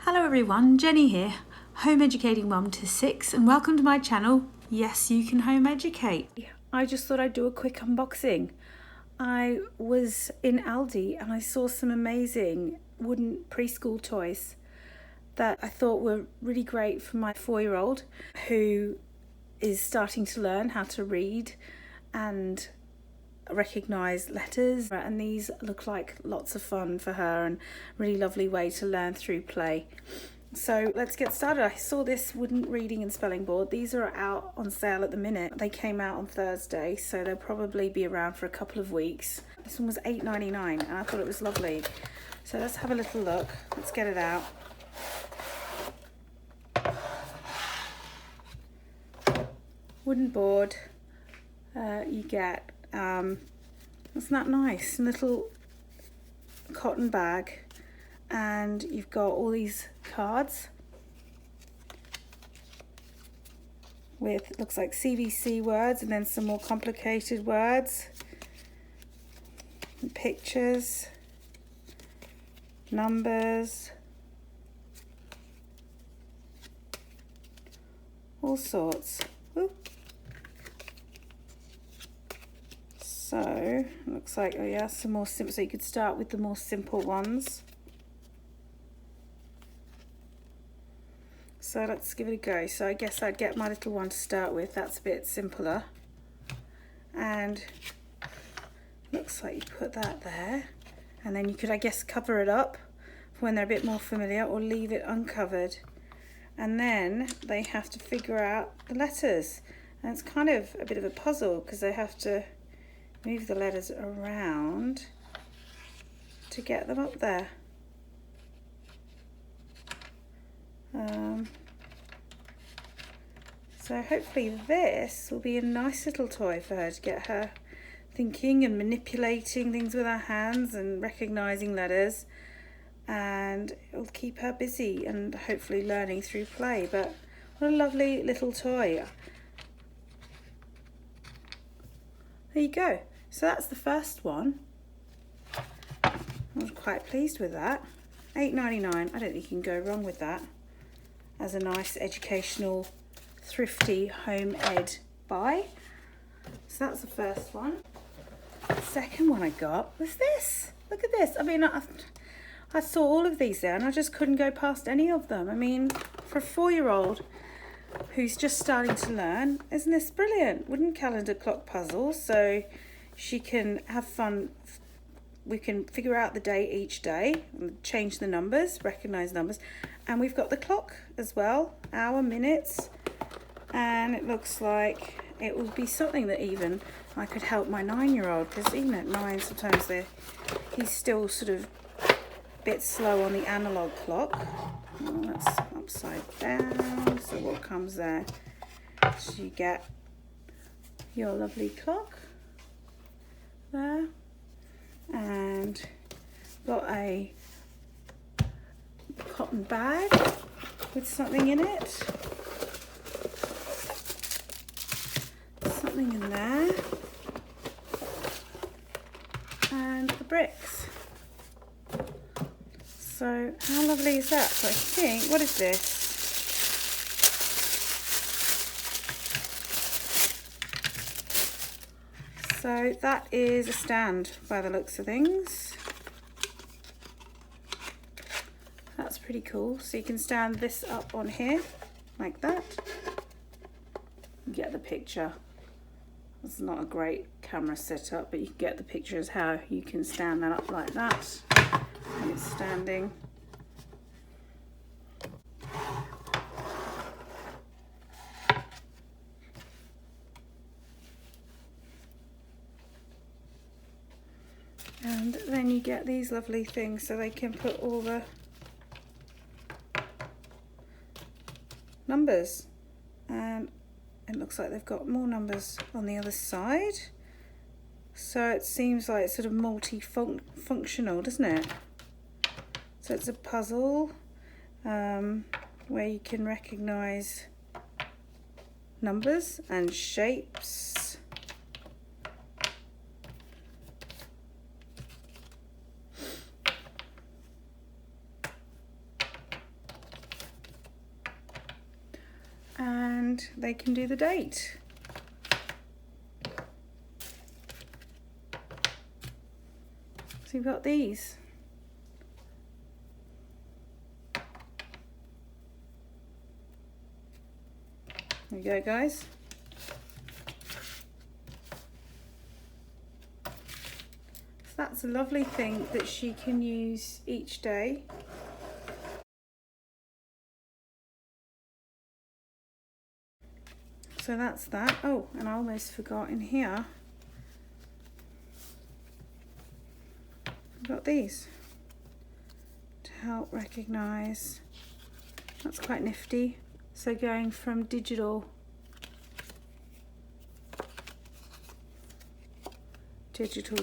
Hello everyone, Jenny here, home educating mum to 6, and welcome to my channel. Yes, you can home educate. I just thought I'd do a quick unboxing. I was in Aldi and I saw some amazing wooden preschool toys that I thought were really great for my 4-year-old who is starting to learn how to read and recognize letters, and these look like lots of fun for her and really lovely way to learn through play. So let's get started. I saw this wooden reading and spelling board. These are out on sale at the minute. They came out on Thursday, so they'll probably be around for a couple of weeks. This one was $8.99 and I thought it was lovely. So let's have a little look. Let's get it out. Wooden board. You get isn't that nice? A little cotton bag, and you've got all these cards with, looks like CVC words, and then some more complicated words, and pictures, numbers, all sorts. Ooh. So, looks like, oh yeah, some more simple, so you could start with the more simple ones. So let's give it a go. So I guess I'd get my little one to start with, that's a bit simpler. And looks like you put that there. And then you could, I guess, cover it up for when they're a bit more familiar, or leave it uncovered. And then they have to figure out the letters. And it's kind of a bit of a puzzle because they have to move the letters around to get them up there. So hopefully this will be a nice little toy for her to get her thinking and manipulating things with her hands and recognizing letters, and it'll keep her busy and hopefully learning through play. But what a lovely little toy. There you go. So that's the first one. I was quite pleased with that. $8.99. I don't think you can go wrong with that as a nice educational, thrifty home ed buy. So that's the first one. The second one I got was this. Look at this. I mean, I saw all of these there and I just couldn't go past any of them. I mean, for a 4-year-old who's just starting to learn, isn't this brilliant? Wooden calendar clock puzzle, so she can have fun. We can figure out the day each day, change the numbers, recognize numbers, and we've got the clock as well, hour, minutes, and it looks like it will be something that even I could help my 9-year-old, because even at 9 sometimes he's still sort of a bit slow on the analog clock. Oh, that's upside down. So what comes there? So you get your lovely clock there, and got a cotton bag with something in it. Something in there, and the bricks. So how lovely is that? So I think, what is this? So that is a stand by the looks of things. That's pretty cool. So you can stand this up on here like that. You get the picture. It's not a great camera setup, but you can get the picture as how you can stand that up like that. And it's standing. And then you get these lovely things so they can put all the numbers, and it looks like they've got more numbers on the other side. So it seems like it's sort of multi-functional, doesn't it? So it's a puzzle where you can recognize numbers and shapes. and they can do the date. So you've got these. There you go, guys. So that's a lovely thing that she can use each day. So that's that. Oh, and I almost forgot in here, I've got these to help recognise. That's quite nifty. So going from digital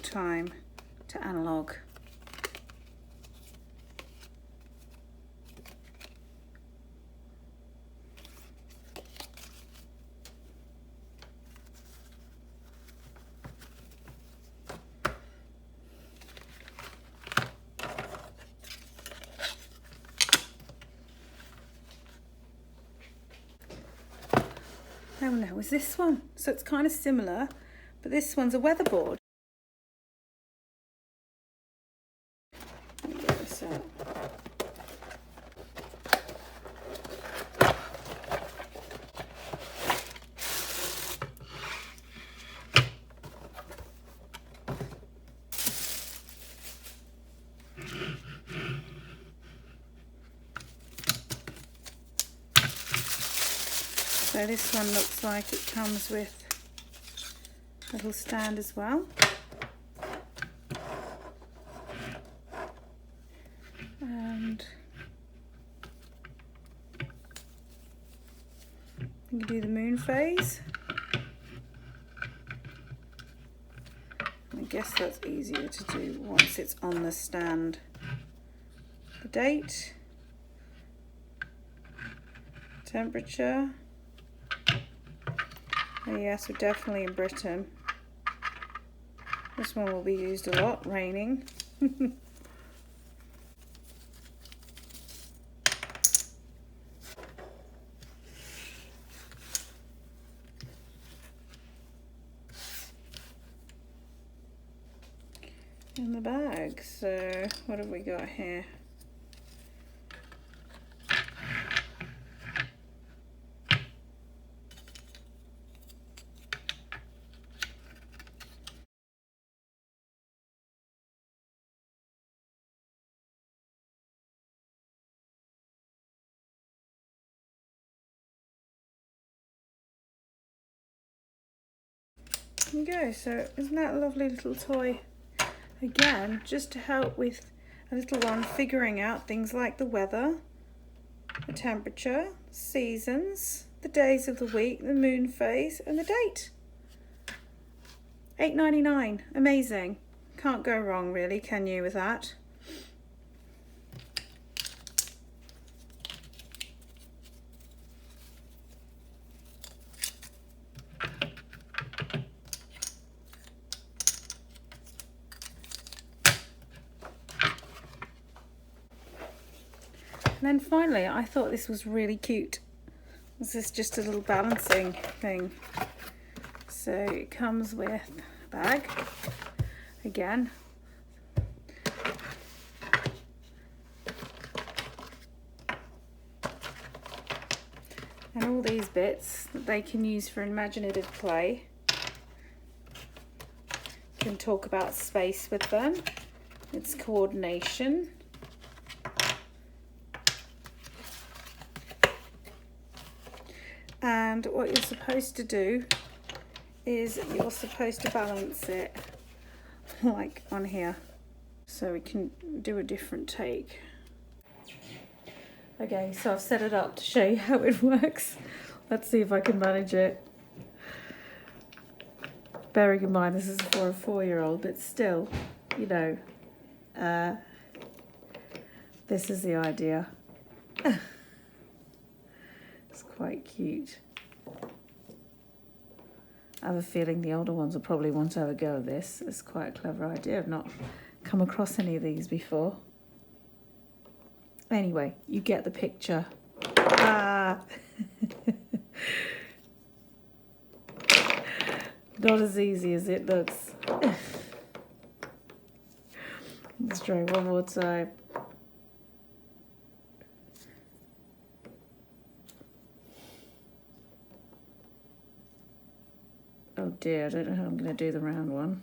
time to analog. Oh no, is this one? So it's kind of similar, but this one's a weatherboard. Let me get this out. So this one looks like it comes with a little stand as well. And you can do the moon phase. I guess that's easier to do once it's on the stand. The date, temperature. Oh yes, we're definitely in Britain. This one will be used a lot, raining. In the bag, so what have we got here? There you go. So isn't that a lovely little toy? Again, just to help with a little one figuring out things like the weather, the temperature, seasons, the days of the week, the moon phase, and the date. $8.99. Amazing. Can't go wrong, really, can you, with that? And then finally, I thought this was really cute. This is just a little balancing thing. So it comes with a bag, again. And all these bits that they can use for imaginative play. You can talk about space with them. It's coordination. And what you're supposed to do is you're supposed to balance it like on here, so we can do a different take. Okay, so I've set it up to show you how it works. Let's see if I can manage it. Bearing in mind this is for a 4-year-old, but still, you know, this is the idea. It's quite cute. I have a feeling the older ones will probably want to have a go at this. It's quite a clever idea. I've not come across any of these before. Anyway, you get the picture. Ah! Not as easy as it looks. Let's try one more time. Oh dear, I don't know how I'm going to do the round one.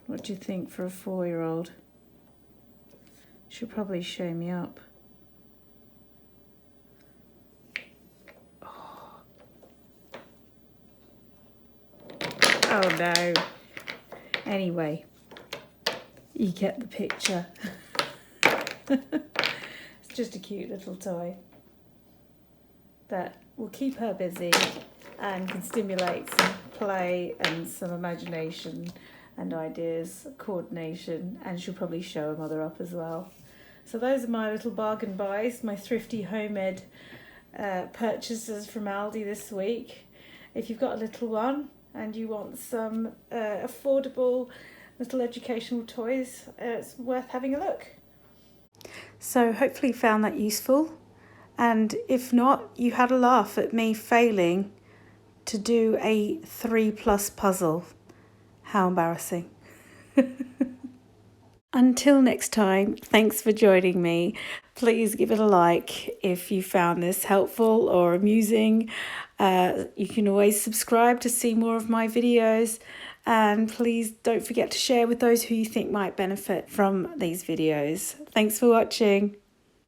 What do you think for a 4-year-old? She'll probably show me up. Oh no. Anyway, you get the picture. It's just a cute little toy that will keep her busy and can stimulate some play and some imagination and ideas, coordination, and she'll probably show her mother up as well. So those are my little bargain buys, my thrifty home-ed purchases from Aldi this week. If you've got a little one and you want some affordable little educational toys, it's worth having a look. So hopefully you found that useful. And if not, you had a laugh at me failing to do a 3+ puzzle. How embarrassing. Until next time, thanks for joining me. Please give it a like if you found this helpful or amusing. You can always subscribe to see more of my videos. And please don't forget to share with those who you think might benefit from these videos. Thanks for watching.